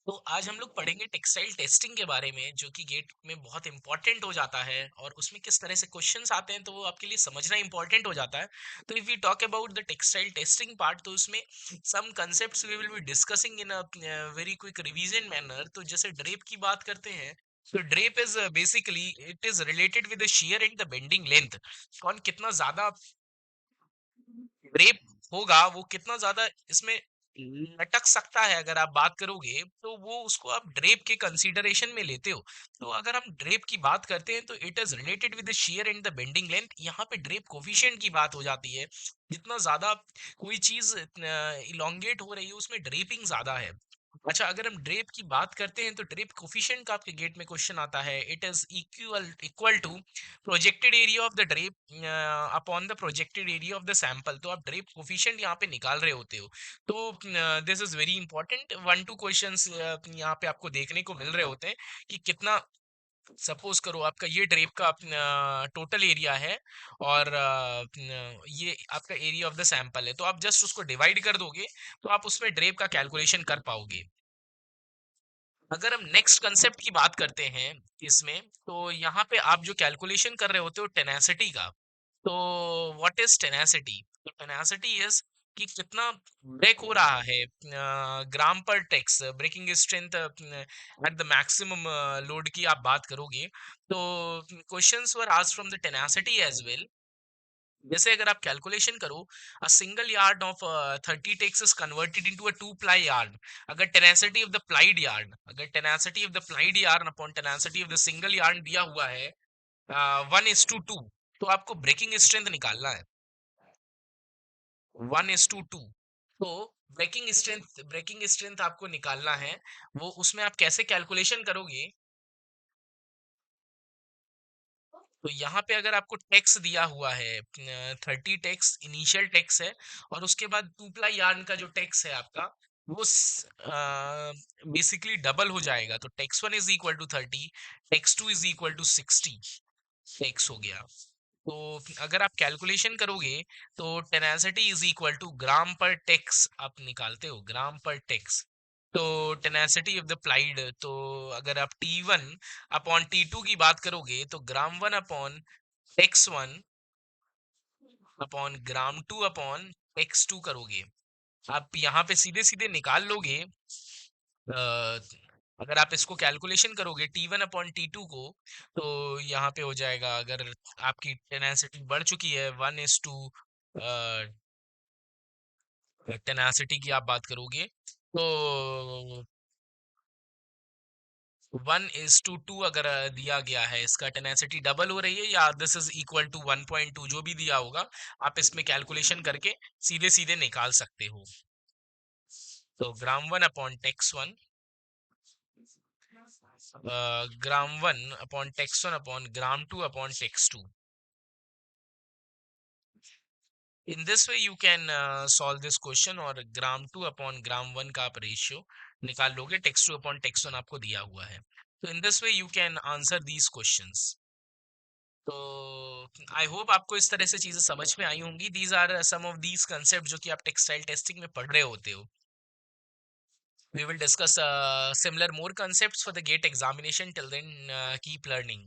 तो आज हम लोग पढ़ेंगे टेक्सटाइल टेस्टिंग के बारे में, जो कि गेट में बहुत इंपॉर्टेंट हो जाता है और उसमें किस तरह से क्वेश्चंस आते हैं तो वो आपके लिए समझना इंपॉर्टेंट हो जाता है। तो if we talk about the textile testing part, तो उसमें some concepts we will be discussing in a very quick revision manner. तो जैसे ड्रेप की बात करते हैं, तो drape is basically it is related with the shear and the bending length. कौन कितना ज्यादा ड्रेप होगा, वो कितना ज्यादा इसमें लटक सकता है, अगर आप बात करोगे तो वो उसको आप ड्रेप के कंसीडरेशन में लेते हो। तो अगर हम ड्रेप की बात करते हैं तो it is related with the shear and the bending length. यहाँ पे ड्रेप कोफिशिएंट की बात हो जाती है। जितना ज्यादा कोई चीज इलोंगेट हो रही है, उसमें ड्रेपिंग ज्यादा है। अच्छा, अगर हम ड्रेप की बात करते हैं तो ड्रेप कोफिशिएंट का आपके गेट में क्वेश्चन आता है। It is equal equal to projected area of the drape upon the projected area of the sample. तो आप ड्रेप कोफिशिएंट यहाँ पे निकाल रहे होते हो। तो this is very important, 1 2 questions यहाँ पे आपको देखने को मिल रहे होते हैं कि कितना। सपोज करो आपका ये ड्रेप का टोटल एरिया है और ये आपका एरिया ऑफ द सैंपल है, तो आप जस्ट उसको डिवाइड कर दोगे तो आप उसमें ड्रेप का कैलकुलेशन कर पाओगे। अगर हम नेक्स्ट कंसेप्ट की बात करते हैं इसमें, तो यहाँ पे आप जो कैलकुलेशन कर रहे होते हो टेनासिटी का। तो व्हाट इज टेनासिटी? तो टेनासिटी इज कि कितना ब्रेक हो रहा है, gram per tex breaking strength at the maximum load की आप बात करोगे। तो questions were asked from the tenacity as well. जैसे अगर आप कैलकुलेशन करो, a single yard of 30 tex is converted into a 2 ply yard. अगर tenacity of the plied yarn upon tenacity of the single yarn दिया हुआ है 1:2, तो आपको ब्रेकिंग स्ट्रेंथ निकालना है 1:2। तो ब्रेकिंग स्ट्रेंथ आपको निकालना है। वो उसमें आप कैसे कैलकुलेशन करोगे? तो यहाँ पे अगर आपको टैक्स दिया हुआ है 30 टैक्स इनिशियल टैक्स है, और उसके बाद 2 प्लाई यार्न का जो टैक्स है आपका, वो बेसिकली डबल हो जाएगा। तो tex 1 is equal to 30, tex 2 is equal to 60 tex हो गया। तो अगर आप कैलकुलेशन करोगे तो tenacity is equal to gram per tex आप निकालते हो, ग्राम पर टेक्स। तो टेनासिटी ऑफ द प्लाइड, तो अगर आप T1 अपॉन T2 की बात करोगे तो gram 1 upon tex 1 upon gram 2 upon tex 2 करोगे। आप यहाँ पे सीधे सीधे निकाल लोगे। अ, अगर आप इसको कैलकुलेशन करोगे T1 अपॉन T2 को, तो यहाँ पे हो जाएगा, अगर आपकी टेनासिटी बढ़ चुकी है 1:2, टेनासिटी की आप बात करोगे तो 1:2 अगर दिया गया है, इसका टेनासिटी डबल हो रही है या दिस इज इक्वल टू 1.2, जो भी दिया होगा आप इसमें कैलकुलेशन करके सीधे सीधे निकाल सकते हो। तो gram 1 upon tex 1, gram 1 upon tex 1 upon gram 2 upon tex 2। In this way you can solve this question, और ग्राम 2 अपॉन ग्राम 1 का आप रेशियो निकाल लोगे, टेक्स 2 अपॉन टेक्स 1 आपको दिया हुआ है। तो इन this way you can answer these questions. तो आई होप आपको इस तरह से चीजें समझ में आई होंगी। These are some of these concept जो कि आप टेक्सटाइल टेस्टिंग में पढ़ रहे होते हो। We will discuss similar more concepts for the gate examination. Till then, keep learning.